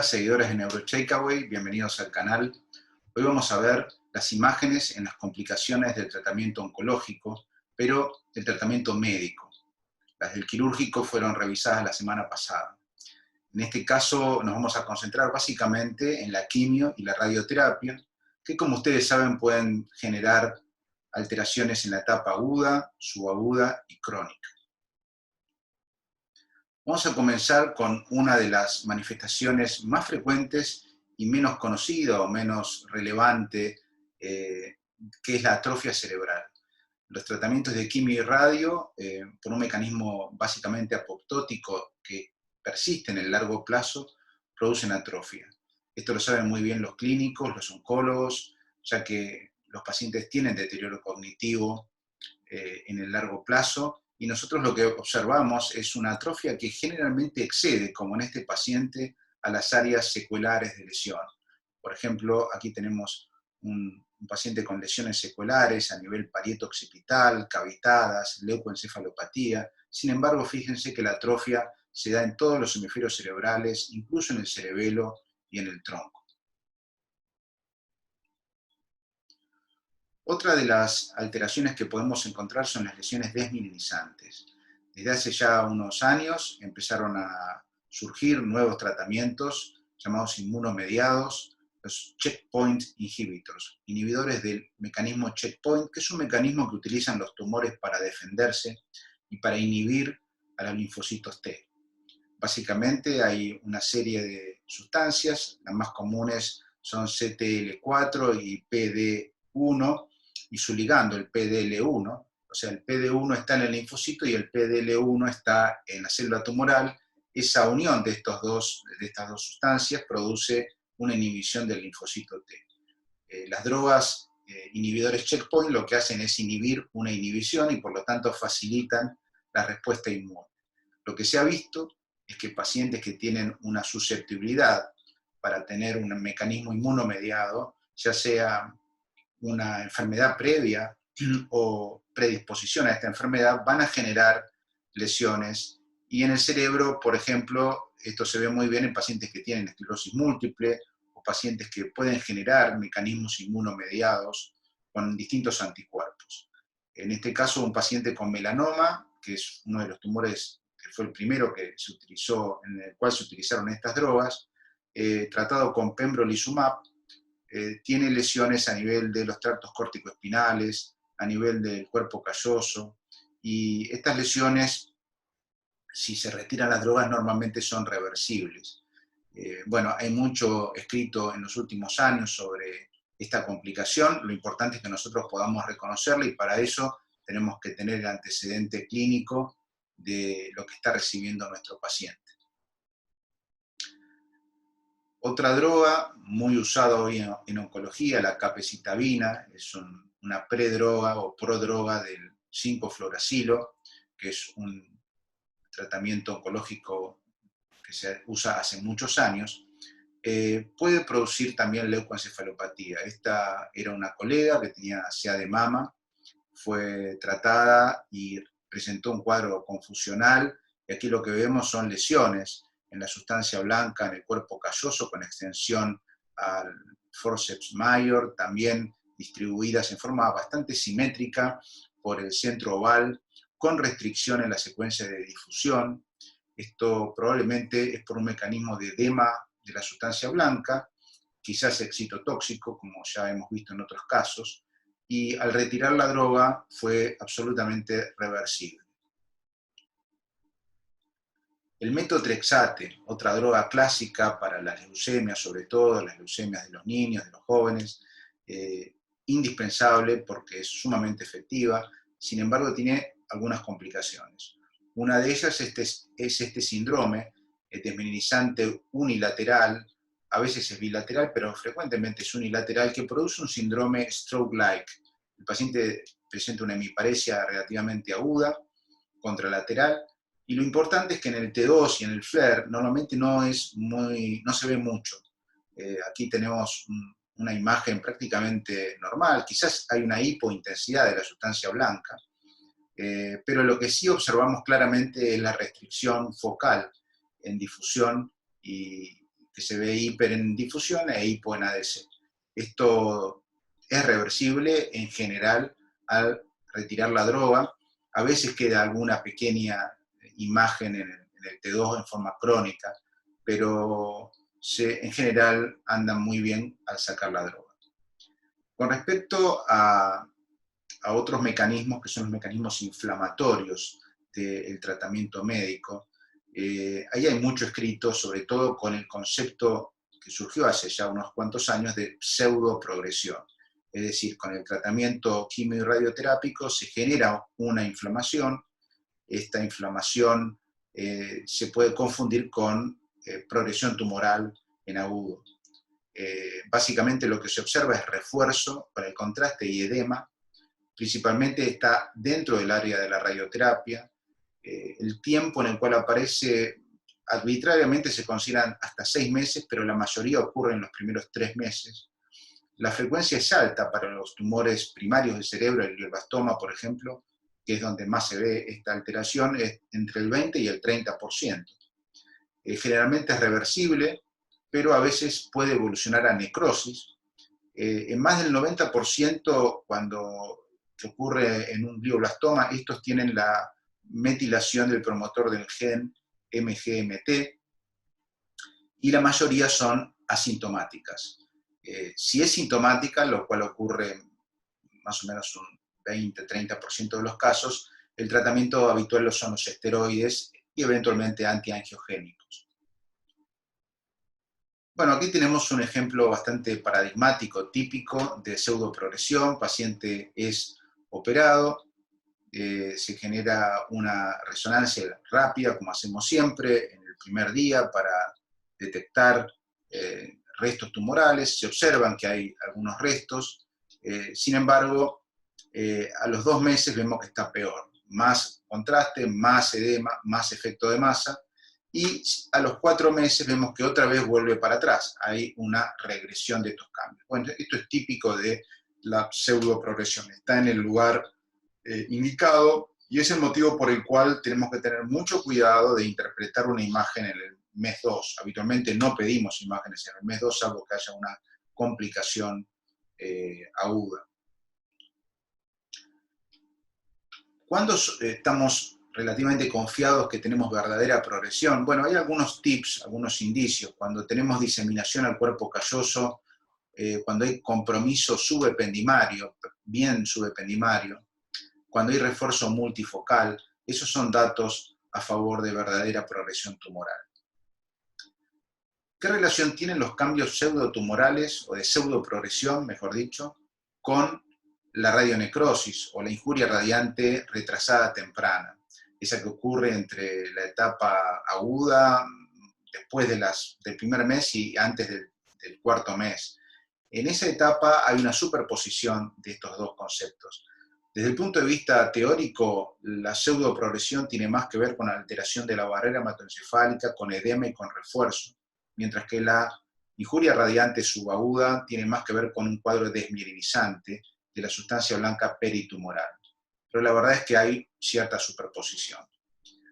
seguidores de NeuroTakeaway, bienvenidos al canal. Hoy vamos a ver las imágenes en las complicaciones del tratamiento oncológico, pero del tratamiento médico. Las del quirúrgico fueron revisadas la semana pasada. En este caso nos vamos a concentrar básicamente en la quimio y la radioterapia, que como ustedes saben pueden generar alteraciones en la etapa aguda, subaguda y crónica. Vamos a comenzar con una de las manifestaciones más frecuentes y menos conocida o menos relevante, que es la atrofia cerebral. Los tratamientos de quimio y radio, por un mecanismo básicamente apoptótico que persiste en el largo plazo, producen atrofia. Esto lo saben muy bien los clínicos, los oncólogos, ya que los pacientes tienen deterioro cognitivo en el largo plazo, y nosotros lo que observamos es una atrofia que generalmente excede, como en este paciente, a las áreas secuelares de lesión. Por ejemplo, aquí tenemos un paciente con lesiones secuelares a nivel parieto-occipital, cavitadas, leucoencefalopatía. Sin embargo, fíjense que la atrofia se da en todos los hemisferios cerebrales, incluso en el cerebelo y en el tronco. Otra de las alteraciones que podemos encontrar son las lesiones desmielinizantes. Desde hace ya unos años empezaron a surgir nuevos tratamientos llamados inmunomediados, los checkpoint inhibitors, inhibidores del mecanismo checkpoint, que es un mecanismo que utilizan los tumores para defenderse y para inhibir a los linfocitos T. Básicamente hay una serie de sustancias, las más comunes son CTL4 y PD1, y su ligando, el PDL1, o sea, el PD1 está en el linfocito y el PDL1 está en la célula tumoral. Esa unión de estas dos sustancias produce una inhibición del linfocito T. Las drogas inhibidores checkpoint lo que hacen es inhibir una inhibición y por lo tanto facilitan la respuesta inmune. Lo que se ha visto es que pacientes que tienen una susceptibilidad para tener un mecanismo inmunomediado, ya sea una enfermedad previa o predisposición a esta enfermedad, van a generar lesiones. Y en el cerebro, por ejemplo, esto se ve muy bien en pacientes que tienen esclerosis múltiple o pacientes que pueden generar mecanismos inmunomediados con distintos anticuerpos. En este caso, un paciente con melanoma, que es uno de los tumores que fue el primero que se utilizó, en el cual se utilizaron estas drogas, tratado con pembrolizumab, tiene lesiones a nivel de los tractos córtico-espinales, a nivel del cuerpo calloso, y estas lesiones, si se retiran las drogas, normalmente son reversibles. Bueno, hay mucho escrito en los últimos años sobre esta complicación. Lo importante es que nosotros podamos reconocerla, y para eso tenemos que tener el antecedente clínico de lo que está recibiendo nuestro paciente. Otra droga muy usada hoy en oncología, la capecitabina, es una predroga o prodroga del 5-fluoracilo, que es un tratamiento oncológico que se usa hace muchos años. Puede producir también leucoencefalopatía. Esta era una colega que tenía CA de mama, fue tratada y presentó un cuadro confusional, y aquí lo que vemos son lesiones en la sustancia blanca en el cuerpo calloso con extensión al forceps major, también distribuidas en forma bastante simétrica por el centro oval, con restricción en la secuencia de difusión. Esto probablemente es por un mecanismo de edema de la sustancia blanca, quizás excitotóxico, como ya hemos visto en otros casos, y al retirar la droga fue absolutamente reversible. El metotrexate, otra droga clásica para las leucemias, sobre todo las leucemias de los niños, de los jóvenes, indispensable porque es sumamente efectiva, sin embargo tiene algunas complicaciones. Una de ellas es este síndrome desmielinizante unilateral, a veces es bilateral, pero frecuentemente es unilateral, que produce un síndrome stroke-like. El paciente presenta una hemiparesia relativamente aguda, contralateral, y lo importante es que en el T2 y en el FLAIR normalmente no se ve mucho. Aquí tenemos una imagen prácticamente normal, quizás hay una hipointensidad de la sustancia blanca, pero lo que sí observamos claramente es la restricción focal en difusión y que se ve hiper en difusión e hipo en ADC. Esto es reversible en general al retirar la droga. A veces queda alguna pequeña imagen en el T2 en forma crónica, pero en general andan muy bien al sacar la droga. Con respecto a otros mecanismos, que son los mecanismos inflamatorios del tratamiento médico, ahí hay mucho escrito, sobre todo con el concepto que surgió hace ya unos cuantos años de pseudoprogresión. Es decir, con el tratamiento quimio y radioterápico se genera una inflamación. Esta inflamación se puede confundir con progresión tumoral en agudo. Básicamente lo que se observa es refuerzo para el contraste y edema. Principalmente está dentro del área de la radioterapia. El tiempo en el cual aparece, arbitrariamente se consideran hasta 6 meses, pero la mayoría ocurre en los primeros 3 meses. La frecuencia es alta para los tumores primarios del cerebro, el glioblastoma, por ejemplo, que es donde más se ve esta alteración, es entre el 20 y el 30%. Generalmente es reversible, pero a veces puede evolucionar a necrosis. En más del 90%, cuando ocurre en un glioblastoma, estos tienen la metilación del promotor del gen MGMT, y la mayoría son asintomáticas. Si es sintomática, lo cual ocurre más o menos un 20-30% de los casos, el tratamiento habitual son los esteroides y eventualmente antiangiogénicos. Bueno, aquí tenemos un ejemplo bastante paradigmático, típico de pseudoprogresión. Paciente es operado, se genera una resonancia rápida, como hacemos siempre, en el primer día para detectar restos tumorales. Se observan que hay algunos restos, sin embargo, a los 2 meses vemos que está peor. Más contraste, más edema, más efecto de masa, y a los 4 meses vemos que otra vez vuelve para atrás. Hay una regresión de estos cambios. Bueno, esto es típico de la pseudoprogresión. Está en el lugar indicado, y es el motivo por el cual tenemos que tener mucho cuidado de interpretar una imagen en el mes 2. Habitualmente no pedimos imágenes en el mes 2, salvo que haya una complicación aguda. ¿Cuándo estamos relativamente confiados que tenemos verdadera progresión? Bueno, hay algunos tips, algunos indicios. Cuando tenemos diseminación al cuerpo calloso, cuando hay compromiso subependimario, bien subependimario, cuando hay refuerzo multifocal, esos son datos a favor de verdadera progresión tumoral. ¿Qué relación tienen los cambios pseudotumorales, o de pseudoprogresión, mejor dicho, con la radionecrosis o la injuria radiante retrasada temprana? Esa que ocurre entre la etapa aguda, después del primer mes y antes del 4.º mes. En esa etapa hay una superposición de estos dos conceptos. Desde el punto de vista teórico, la pseudoprogresión tiene más que ver con la alteración de la barrera hematoencefálica, con edema y con refuerzo, mientras que la injuria radiante subaguda tiene más que ver con un cuadro desmielinizante de la sustancia blanca peritumoral. Pero la verdad es que hay cierta superposición.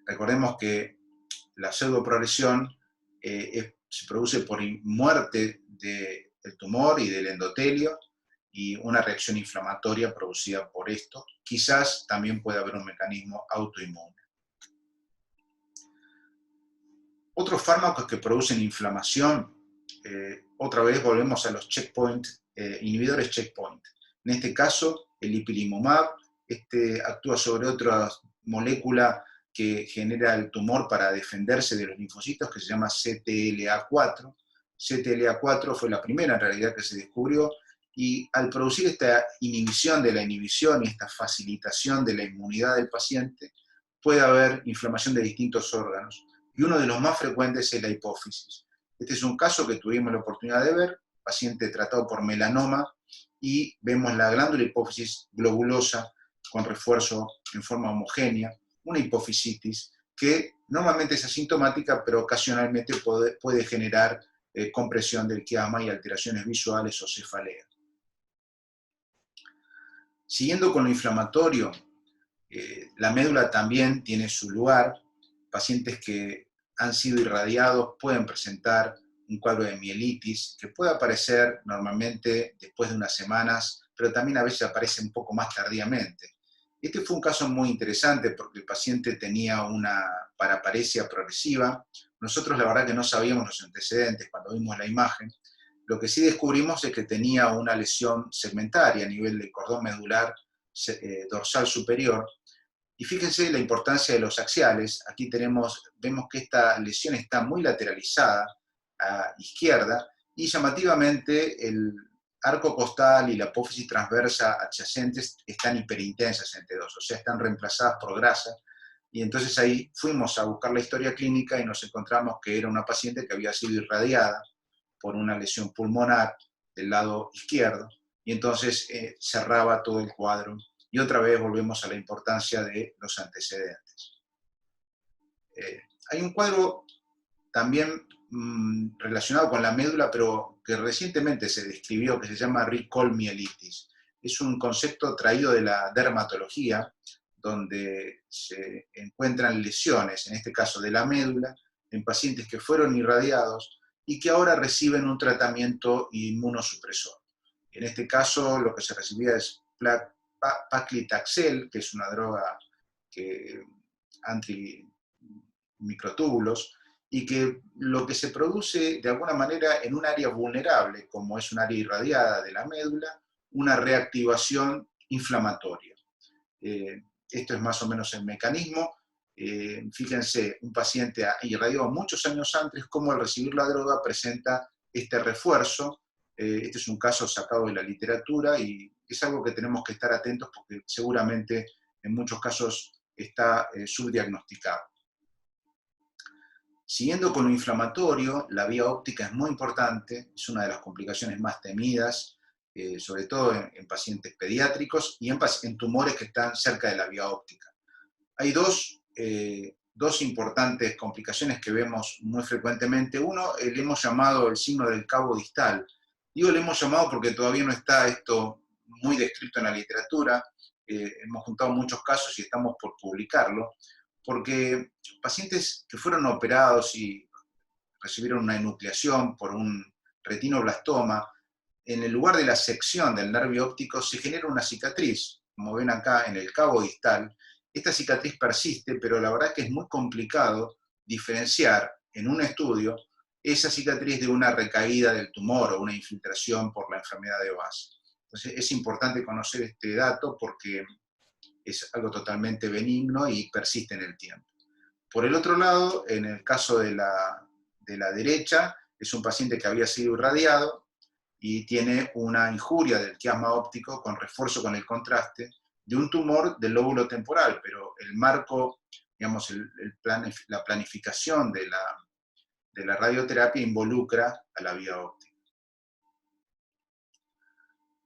Recordemos que la pseudoprogresión se produce por muerte del tumor y del endotelio, y una reacción inflamatoria producida por esto. Quizás también puede haber un mecanismo autoinmune. Otros fármacos que producen inflamación, otra vez volvemos a los checkpoint, inhibidores checkpoint. En este caso, el ipilimumab, actúa sobre otra molécula que genera el tumor para defenderse de los linfocitos, que se llama CTLA4. CTLA4 fue la primera en realidad que se descubrió, y al producir esta inhibición de la inhibición y esta facilitación de la inmunidad del paciente, puede haber inflamación de distintos órganos, y uno de los más frecuentes es la hipófisis. Este es un caso que tuvimos la oportunidad de ver, paciente tratado por melanoma, y vemos la glándula hipófisis globulosa con refuerzo en forma homogénea, una hipofisitis que normalmente es asintomática, pero ocasionalmente puede generar compresión del quiasma y alteraciones visuales o cefalea. Siguiendo con lo inflamatorio, la médula también tiene su lugar. Pacientes que han sido irradiados pueden presentar un cuadro de mielitis, que puede aparecer normalmente después de unas semanas, pero también a veces aparece un poco más tardíamente. Este fue un caso muy interesante porque el paciente tenía una paraparesia progresiva. Nosotros la verdad que no sabíamos los antecedentes cuando vimos la imagen. Lo que sí descubrimos es que tenía una lesión segmentaria a nivel del cordón medular dorsal superior. Y fíjense la importancia de los axiales. Aquí vemos que esta lesión está muy lateralizada a izquierda y llamativamente el arco costal y la apófisis transversa adyacentes están hiperintensas en T2, o sea, están reemplazadas por grasa. Y entonces ahí fuimos a buscar la historia clínica y nos encontramos que era una paciente que había sido irradiada por una lesión pulmonar del lado izquierdo, y entonces cerraba todo el cuadro. Y otra vez volvemos a la importancia de los antecedentes. Hay un cuadro también relacionado con la médula, pero que recientemente se describió, que se llama recall mielitis. Es un concepto traído de la dermatología, donde se encuentran lesiones, en este caso de la médula, en pacientes que fueron irradiados y que ahora reciben un tratamiento inmunosupresor. En este caso, lo que se recibía es paclitaxel, que es una droga antimicrotúbulos, y que lo que se produce de alguna manera en un área vulnerable, como es un área irradiada de la médula, una reactivación inflamatoria. Esto es más o menos el mecanismo. Fíjense, un paciente irradiado muchos años antes, cómo al recibir la droga presenta este refuerzo. Este es un caso sacado de la literatura y es algo que tenemos que estar atentos porque seguramente en muchos casos está subdiagnosticado. Siguiendo con lo inflamatorio, la vía óptica es muy importante, es una de las complicaciones más temidas, sobre todo en pacientes pediátricos y en tumores que están cerca de la vía óptica. Hay dos importantes complicaciones que vemos muy frecuentemente. Uno, le hemos llamado el signo del cabo distal. Digo, le hemos llamado porque todavía no está esto muy descrito en la literatura. Hemos juntado muchos casos y estamos por publicarlo, porque pacientes que fueron operados y recibieron una enucleación por un retinoblastoma, en el lugar de la sección del nervio óptico se genera una cicatriz, como ven acá en el cabo distal. Esta cicatriz persiste, pero la verdad es que es muy complicado diferenciar en un estudio esa cicatriz de una recaída del tumor o una infiltración por la enfermedad de base. Entonces es importante conocer este dato porque es algo totalmente benigno y persiste en el tiempo. Por el otro lado, en el caso de la derecha, es un paciente que había sido irradiado y tiene una injuria del quiasma óptico con refuerzo con el contraste de un tumor del lóbulo temporal, pero el marco, digamos, la planificación de la radioterapia involucra a la vía óptica.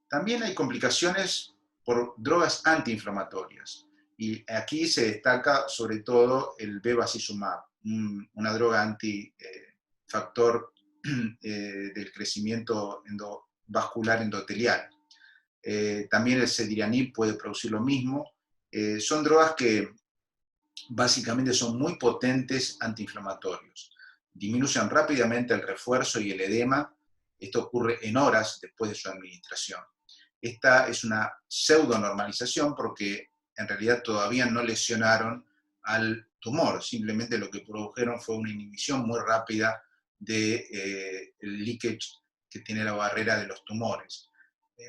También hay complicaciones por drogas antiinflamatorias. Y aquí se destaca sobre todo el bevacizumab, una droga antifactor del crecimiento vascular endotelial. También el cediranib puede producir lo mismo. Son drogas que básicamente son muy potentes antiinflamatorios. Disminuyen rápidamente el refuerzo y el edema. Esto ocurre en horas después de su administración. Esta es una pseudonormalización porque en realidad todavía no lesionaron al tumor, simplemente lo que produjeron fue una inhibición muy rápida del leakage que tiene la barrera de los tumores.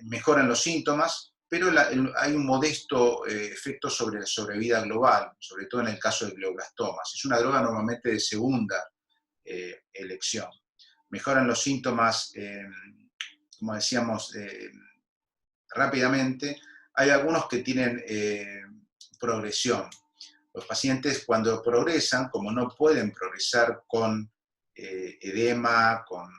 Mejoran los síntomas, pero hay un modesto efecto sobre la sobrevida global, sobre todo en el caso de glioblastomas. Es una droga normalmente de segunda elección. Mejoran los síntomas, como decíamos, rápidamente. Hay algunos que tienen progresión. Los pacientes cuando progresan, como no pueden progresar con edema, con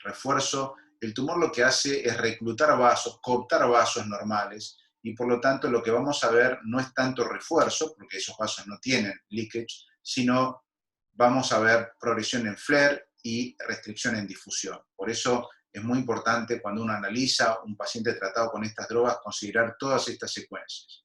refuerzo, el tumor lo que hace es reclutar vasos, cooptar vasos normales, y por lo tanto lo que vamos a ver no es tanto refuerzo, porque esos vasos no tienen leakage, sino vamos a ver progresión en flare y restricción en difusión. Por eso es muy importante cuando uno analiza un paciente tratado con estas drogas considerar todas estas secuencias.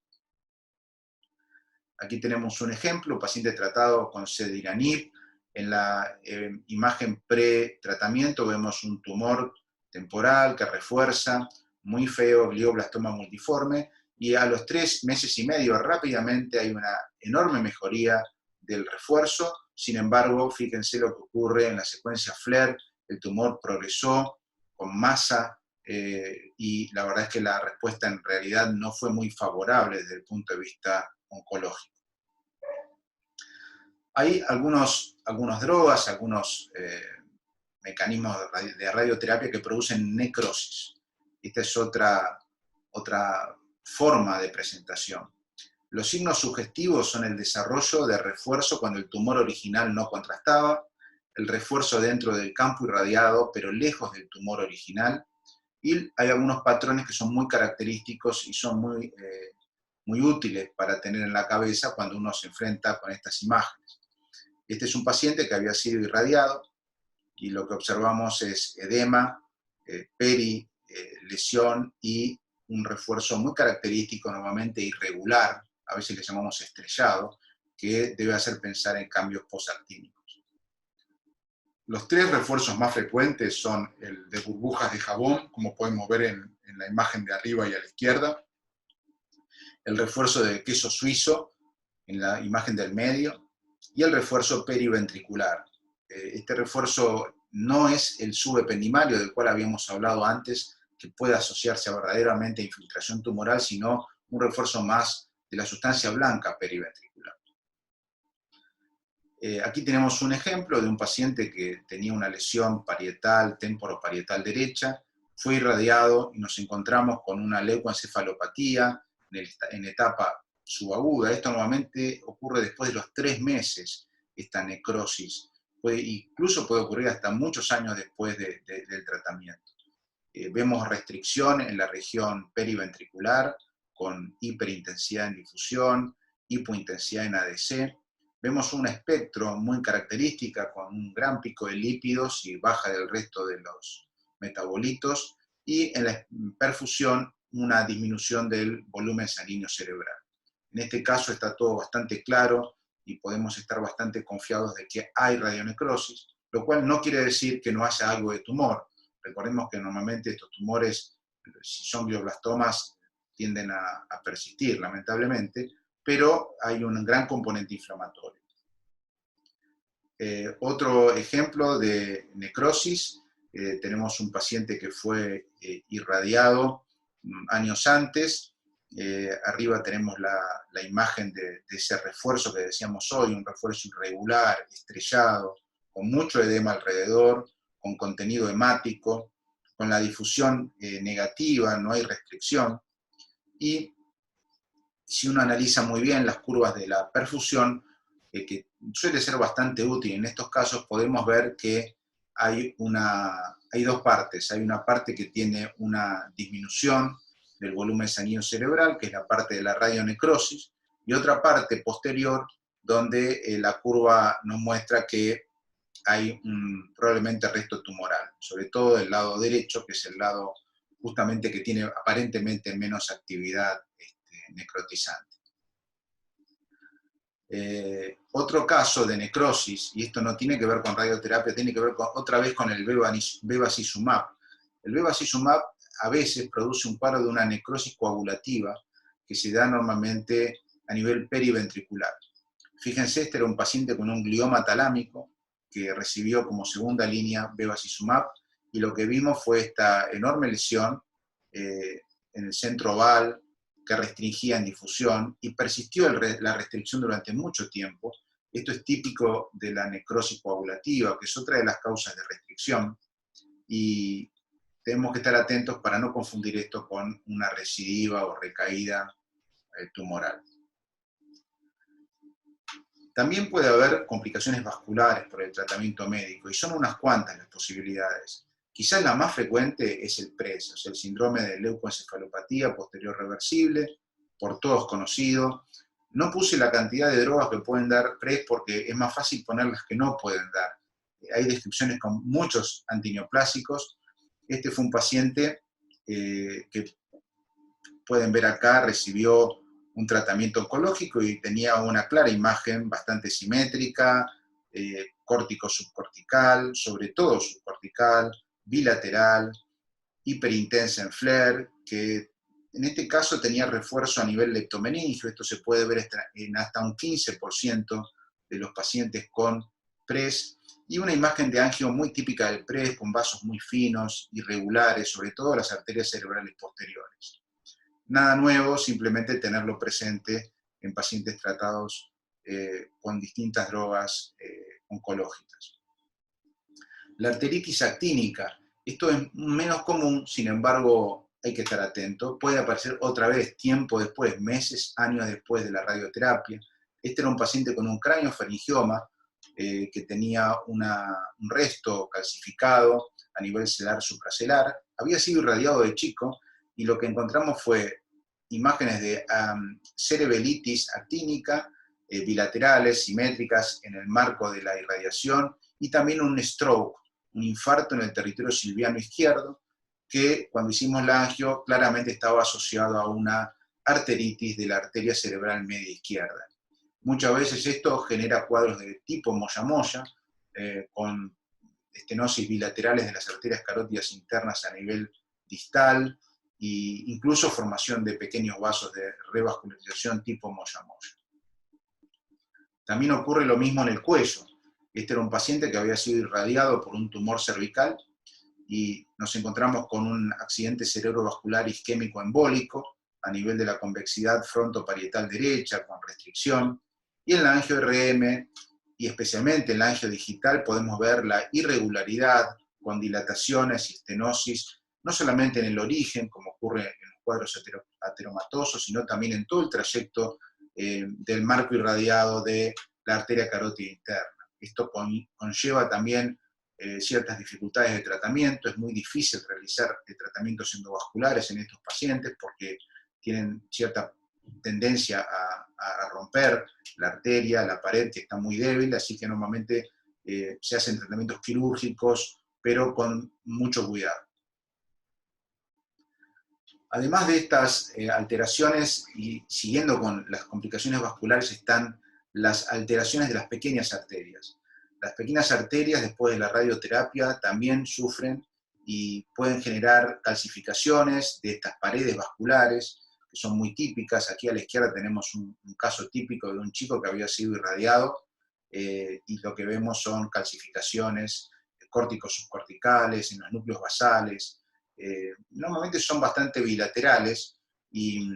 Aquí tenemos un ejemplo, un paciente tratado con cediranib, En la imagen pre-tratamiento vemos un tumor temporal que refuerza, muy feo, glioblastoma multiforme, y a los 3 meses y medio rápidamente hay una enorme mejoría del refuerzo. Sin embargo, fíjense lo que ocurre en la secuencia FLAIR, el tumor progresó con masa y la verdad es que la respuesta en realidad no fue muy favorable desde el punto de vista oncológico. Hay algunas drogas, algunos mecanismos de radioterapia que producen necrosis. Esta es otra forma de presentación. Los signos sugestivos son el desarrollo de refuerzo cuando el tumor original no contrastaba, el refuerzo dentro del campo irradiado pero lejos del tumor original, y hay algunos patrones que son muy característicos y son muy útiles para tener en la cabeza cuando uno se enfrenta con estas imágenes. Este es un paciente que había sido irradiado y lo que observamos es edema, lesión y un refuerzo muy característico, normalmente irregular, a veces le llamamos estrellado, que debe hacer pensar en cambios posactínicos. Los 3 refuerzos más frecuentes son el de burbujas de jabón, como podemos ver en la imagen de arriba y a la izquierda, el refuerzo de queso suizo en la imagen del medio, y el refuerzo periventricular. Este refuerzo no es el subependimario del cual habíamos hablado antes, que puede asociarse verdaderamente a infiltración tumoral, sino un refuerzo más de la sustancia blanca periventricular. Aquí tenemos un ejemplo de un paciente que tenía una lesión parietal, temporoparietal derecha, fue irradiado y nos encontramos con una leucoencefalopatía en etapa subaguda. Esto normalmente ocurre después de los 3 meses, esta necrosis. Incluso puede ocurrir hasta muchos años después del tratamiento. Vemos restricción en la región periventricular, con hiperintensidad en difusión, hipointensidad en ADC. Vemos un espectro muy característica con un gran pico de lípidos y baja del resto de los metabolitos, y en la perfusión una disminución del volumen sanguíneo cerebral. En este caso está todo bastante claro y podemos estar bastante confiados de que hay radionecrosis, lo cual no quiere decir que no haya algo de tumor. Recordemos que normalmente estos tumores, si son glioblastomas, tienden a persistir, lamentablemente, pero hay un gran componente inflamatorio. Otro ejemplo de necrosis, tenemos un paciente que fue irradiado años antes. Arriba tenemos la imagen de ese refuerzo que decíamos hoy, un refuerzo irregular, estrellado, con mucho edema alrededor, con contenido hemático, con la difusión negativa, no hay restricción. Y si uno analiza muy bien las curvas de la perfusión, que suele ser bastante útil en estos casos, podemos ver que hay 2 partes. Hay una parte que tiene una disminución del volumen sanguíneo cerebral, que es la parte de la radionecrosis, y otra parte posterior donde la curva nos muestra que hay probablemente resto tumoral, sobre todo del lado derecho, que es el lado justamente que tiene aparentemente menos actividad necrotizante. Otro caso de necrosis, y esto no tiene que ver con radioterapia, tiene que ver otra vez con el bevacizumab. El bevacizumab a veces produce un cuadro de una necrosis coagulativa que se da normalmente a nivel periventricular. Fíjense, este era un paciente con un glioma talámico que recibió como segunda línea bevacizumab, y lo que vimos fue esta enorme lesión en el centro oval, que restringía en difusión, y persistió la restricción durante mucho tiempo. Esto es típico de la necrosis coagulativa, que es otra de las causas de restricción, y tenemos que estar atentos para no confundir esto con una recidiva o recaída tumoral. También puede haber complicaciones vasculares por el tratamiento médico, y son unas cuantas las posibilidades. Quizás la más frecuente es el PRES, o sea, el síndrome de leucoencefalopatía posterior reversible, por todos conocido. No puse la cantidad de drogas que pueden dar PRES porque es más fácil poner las que no pueden dar. Hay descripciones con muchos antineoplásicos. Este fue un paciente que pueden ver acá, recibió un tratamiento oncológico y tenía una clara imagen bastante simétrica, córtico subcortical, sobre todo subcortical, bilateral, hiperintensa en FLAIR, que en este caso tenía refuerzo a nivel leptomeningio. Esto se puede ver en hasta un 15% de los pacientes con PRES, y una imagen de angio muy típica del PRES, con vasos muy finos, irregulares, sobre todo las arterias cerebrales posteriores. Nada nuevo, simplemente tenerlo presente en pacientes tratados con distintas drogas oncológicas. La arteritis actínica, esto es menos común, sin embargo hay que estar atento, puede aparecer otra vez tiempo después, meses, años después de la radioterapia. Este era un paciente con un craneofaringioma que tenía un resto calcificado a nivel celar supracelar, había sido irradiado de chico, y lo que encontramos fue imágenes de cerebelitis actínica, bilaterales, simétricas en el marco de la irradiación, y también un stroke, un infarto en el territorio silviano izquierdo, que cuando hicimos la angio claramente estaba asociado a una arteritis de la arteria cerebral media izquierda. Muchas veces esto genera cuadros de tipo moya-moya, con estenosis bilaterales de las arterias carótidas internas a nivel distal, e incluso formación de pequeños vasos de revascularización tipo moya-moya. También ocurre lo mismo en el cuello. Este era un paciente que había sido irradiado por un tumor cervical, y nos encontramos con un accidente cerebrovascular isquémico embólico a nivel de la convexidad frontoparietal derecha, con restricción, y en la angio-RM, y especialmente en la angio digital, podemos ver la irregularidad con dilataciones y estenosis, no solamente en el origen, como ocurre en los cuadros ateromatosos, sino también en todo el trayecto del marco irradiado de la arteria carótida interna. Esto conlleva también ciertas dificultades de tratamiento. Es muy difícil realizar tratamientos endovasculares en estos pacientes porque tienen cierta tendencia a romper la arteria, la pared, que está muy débil, así que normalmente se hacen tratamientos quirúrgicos, pero con mucho cuidado. Además de estas alteraciones, y siguiendo con las complicaciones vasculares, están las alteraciones de las pequeñas arterias. Las pequeñas arterias, después de la radioterapia, también sufren y pueden generar calcificaciones de estas paredes vasculares, que son muy típicas. Aquí a la izquierda tenemos un caso típico de un chico que había sido irradiado, y lo que vemos son calcificaciones córticos subcorticales en los núcleos basales. Normalmente son bastante bilaterales y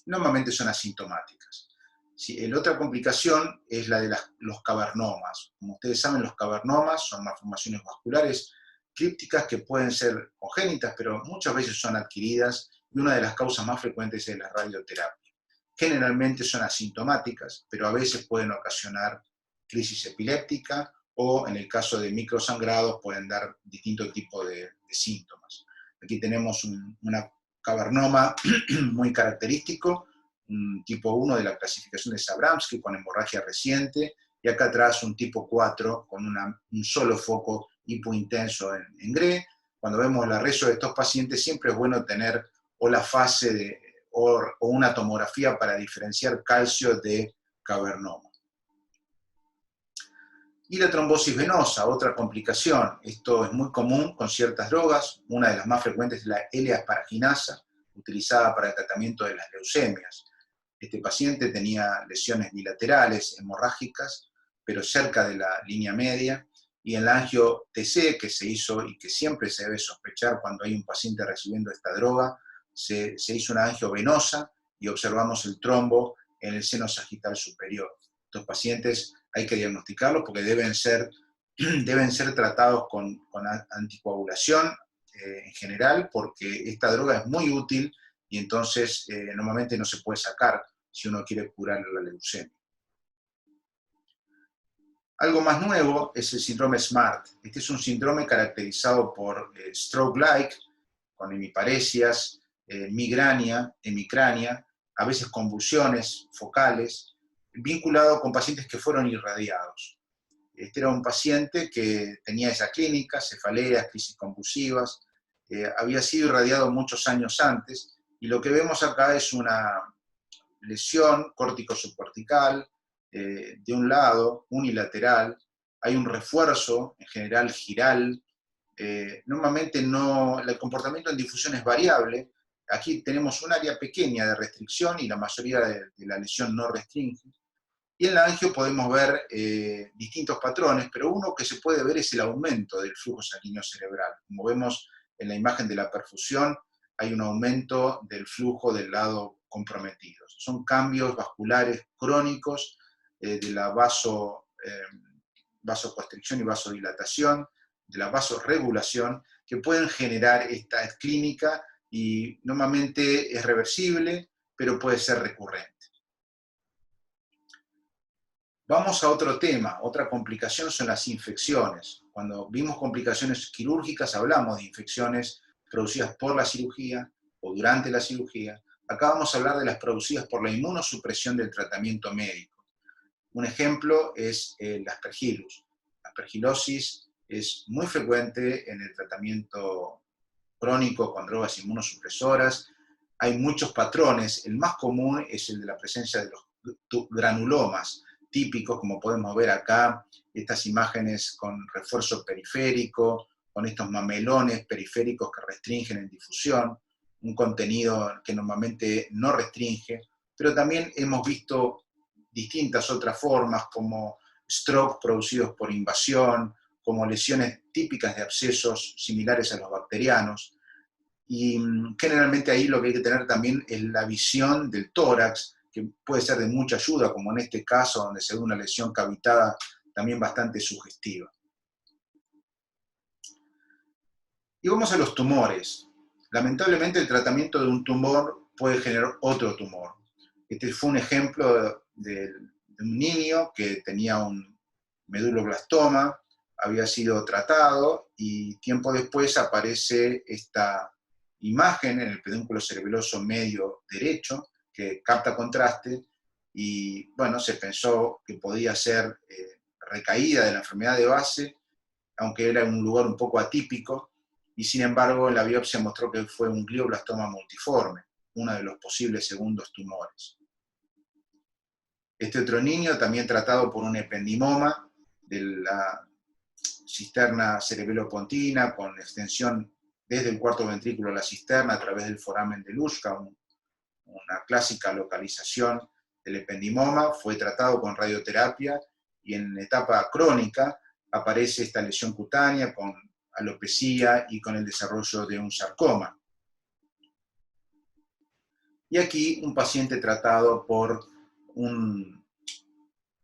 normalmente son asintomáticas. Sí, la otra complicación es la de los cavernomas. Como ustedes saben, los cavernomas son malformaciones vasculares crípticas que pueden ser congénitas, pero muchas veces son adquiridas, y una de las causas más frecuentes es la radioterapia. Generalmente son asintomáticas, pero a veces pueden ocasionar crisis epiléptica, o en el caso de microsangrados pueden dar distintos tipos de síntomas. Aquí tenemos una cavernoma muy característico, un tipo 1 de la clasificación de Sabramsky con hemorragia reciente, y acá atrás un tipo 4 con un solo foco hipointenso en GRE. Cuando vemos la reso de estos pacientes, siempre es bueno tener o la fase o una tomografía para diferenciar calcio de cavernoma. Y la trombosis venosa, otra complicación. Esto es muy común con ciertas drogas. Una de las más frecuentes es la L-asparaginasa, utilizada para el tratamiento de las leucemias. Este paciente tenía lesiones bilaterales, hemorrágicas, pero cerca de la línea media, y en la angio-TC que se hizo y que siempre se debe sospechar cuando hay un paciente recibiendo esta droga, se hizo una angio venosa y observamos el trombo en el seno sagital superior. Estos pacientes hay que diagnosticarlos porque deben ser tratados con anticoagulación en general, porque esta droga es muy útil y entonces normalmente no se puede sacar si uno quiere curar la leucemia. Algo más nuevo es el síndrome SMART. Este es un síndrome caracterizado por stroke-like, con hemiparesias, migraña, hemicrania, a veces convulsiones focales, vinculado con pacientes que fueron irradiados. Este era un paciente que tenía esa clínica, cefaleas, crisis convulsivas, había sido irradiado muchos años antes, y lo que vemos acá es una lesión córtico subcortical, de un lado, unilateral, hay un refuerzo, en general giral. Normalmente el comportamiento en difusión es variable. Aquí tenemos un área pequeña de restricción y la mayoría de la lesión no restringe. Y en la angio podemos ver distintos patrones, pero uno que se puede ver es el aumento del flujo sanguíneo cerebral. Como vemos en la imagen de la perfusión, hay un aumento del flujo del lado comprometido. Son cambios vasculares crónicos de la vasoconstricción y vasodilatación, de la vasorregulación, que pueden generar esta clínica y normalmente es reversible, pero puede ser recurrente. Vamos a otro tema, otra complicación son las infecciones. Cuando vimos complicaciones quirúrgicas hablamos de infecciones producidas por la cirugía o durante la cirugía. Acá vamos a hablar de las producidas por la inmunosupresión del tratamiento médico. Un ejemplo es el aspergillus. La aspergilosis es muy frecuente en el tratamiento crónico con drogas inmunosupresoras. Hay muchos patrones, el más común es el de la presencia de los granulomas, típicos, como podemos ver acá, estas imágenes con refuerzo periférico, con estos mamelones periféricos que restringen en difusión, un contenido que normalmente no restringe, pero también hemos visto distintas otras formas, como stroke producidos por invasión, como lesiones típicas de abscesos similares a los bacterianos, y generalmente ahí lo que hay que tener también es la visión del tórax, que puede ser de mucha ayuda, como en este caso, donde se ve una lesión cavitada también bastante sugestiva. Y vamos a los tumores. Lamentablemente el tratamiento de un tumor puede generar otro tumor. Este fue un ejemplo de un niño que tenía un meduloblastoma, había sido tratado y tiempo después aparece esta imagen en el pedúnculo cerebeloso medio derecho que capta contraste y bueno, se pensó que podía ser recaída de la enfermedad de base, aunque era en un lugar un poco atípico, y sin embargo la biopsia mostró que fue un glioblastoma multiforme, uno de los posibles segundos tumores. Este otro niño, también tratado por un ependimoma de la cisterna cerebelopontina, con extensión desde el cuarto ventrículo a la cisterna a través del foramen de Luschka, una clásica localización del ependimoma, fue tratado con radioterapia y en etapa crónica aparece esta lesión cutánea con alopecia y con el desarrollo de un sarcoma. Y aquí un paciente tratado por un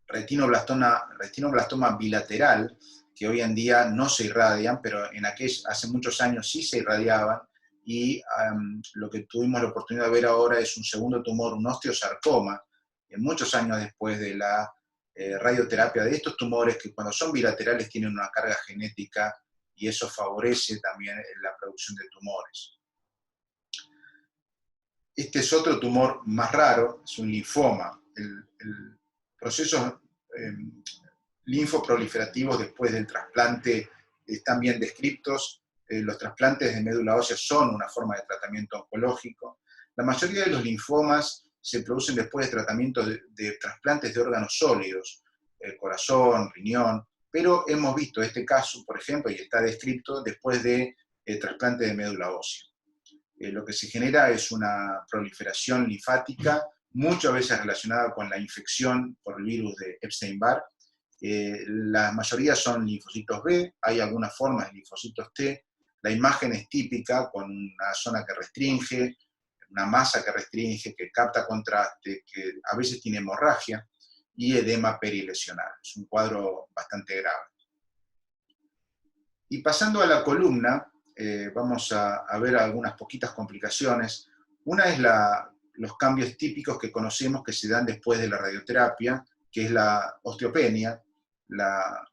retinoblastoma bilateral, que hoy en día no se irradian, pero hace muchos años sí se irradiaban, y lo que tuvimos la oportunidad de ver ahora es un segundo tumor, un osteosarcoma, muchos años después de la radioterapia de estos tumores que cuando son bilaterales tienen una carga genética y eso favorece también la producción de tumores. Este es otro tumor más raro, es un linfoma. El procesos linfoproliferativos después del trasplante están bien descritos. Los trasplantes de médula ósea son una forma de tratamiento oncológico. La mayoría de los linfomas se producen después de tratamientos de trasplantes de órganos sólidos, corazón, riñón, pero hemos visto este caso, por ejemplo, y está descrito después de trasplante de médula ósea. Lo que se genera es una proliferación linfática, muchas veces relacionada con la infección por el virus de Epstein-Barr. La mayoría son linfocitos B, hay algunas formas de linfocitos T. La imagen es típica, con una zona que restringe, una masa que restringe, que capta contraste, que a veces tiene hemorragia y edema perilesional. Es un cuadro bastante grave. Y pasando a la columna, vamos a ver algunas poquitas complicaciones. Una es los cambios típicos que conocemos que se dan después de la radioterapia, que es la osteopenia, la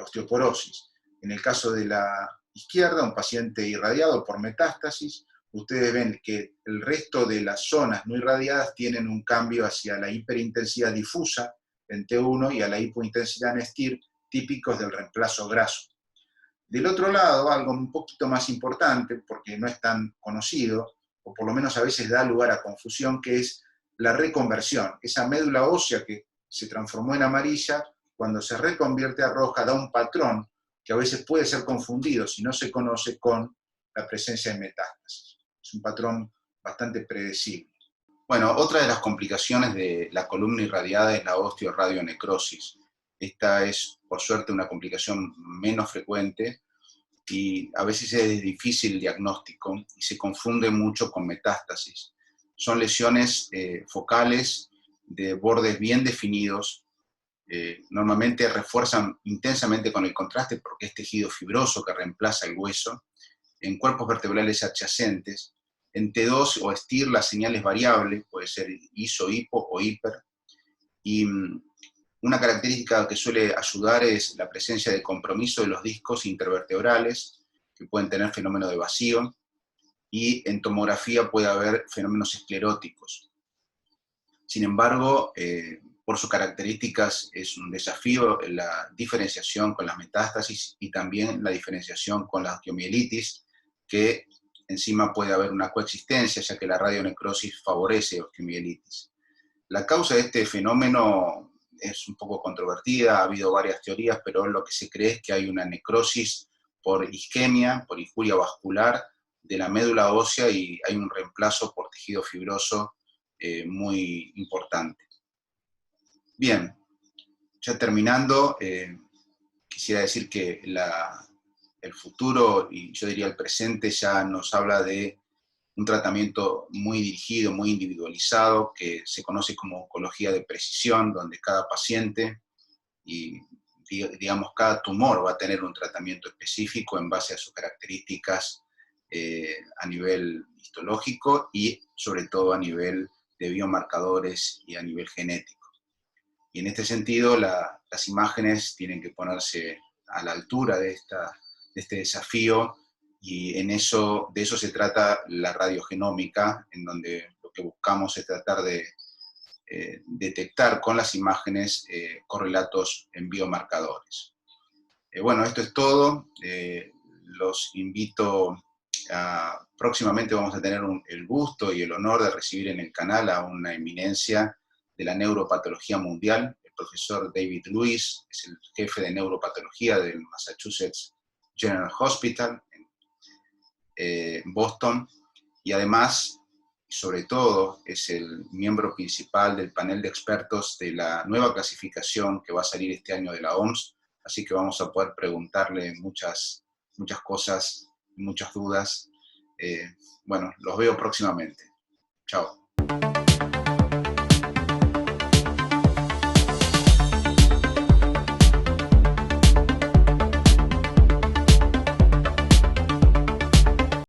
osteoporosis. En el caso de la izquierda, un paciente irradiado por metástasis, ustedes ven que el resto de las zonas no irradiadas tienen un cambio hacia la hiperintensidad difusa en T1 y a la hipointensidad en STIR, típicos del reemplazo graso. Del otro lado, algo un poquito más importante, porque no es tan conocido, o por lo menos a veces da lugar a confusión, que es la reconversión. Esa médula ósea que se transformó en amarilla, cuando se reconvierte a roja da un patrón que a veces puede ser confundido si no se conoce con la presencia de metástasis. Es un patrón bastante predecible. Bueno, otra de las complicaciones de la columna irradiada es la osteoradionecrosis. Esta es, por suerte, una complicación menos frecuente y a veces es difícil el diagnóstico y se confunde mucho con metástasis. Son lesiones focales de bordes bien definidos, normalmente refuerzan intensamente con el contraste porque es tejido fibroso que reemplaza el hueso, en cuerpos vertebrales adyacentes. En T2 o STIR la señal es variable, puede ser iso, hipo o hiper, y una característica que suele ayudar es la presencia de compromiso de los discos intervertebrales, que pueden tener fenómeno de vacío, y en tomografía puede haber fenómenos escleróticos. Sin embargo, por sus características es un desafío la diferenciación con las metástasis y también la diferenciación con la osteomielitis, que encima puede haber una coexistencia, ya que la radionecrosis favorece osteomielitis. La causa de este fenómeno es un poco controvertida, ha habido varias teorías, pero lo que se cree es que hay una necrosis por isquemia, por injuria vascular de la médula ósea y hay un reemplazo por tejido fibroso muy importante. Bien, ya terminando, quisiera decir que el futuro, y yo diría el presente, ya nos habla de un tratamiento muy dirigido, muy individualizado, que se conoce como oncología de precisión, donde cada paciente y, digamos, cada tumor va a tener un tratamiento específico en base a sus características a nivel histológico y sobre todo a nivel de biomarcadores y a nivel genético. Y en este sentido, las imágenes tienen que ponerse a la altura de este desafío, y de eso se trata la radiogenómica, en donde lo que buscamos es tratar de detectar con las imágenes correlatos en biomarcadores. Bueno, esto es todo. Los invito próximamente vamos a tener el gusto y el honor de recibir en el canal a una eminencia de la neuropatología mundial, el profesor David Lewis, es el jefe de neuropatología del Massachusetts General Hospital en Boston, y además, sobre todo, es el miembro principal del panel de expertos de la nueva clasificación que va a salir este año de la OMS, así que vamos a poder preguntarle muchas cosas, muchas dudas. Bueno, los veo próximamente. Chao.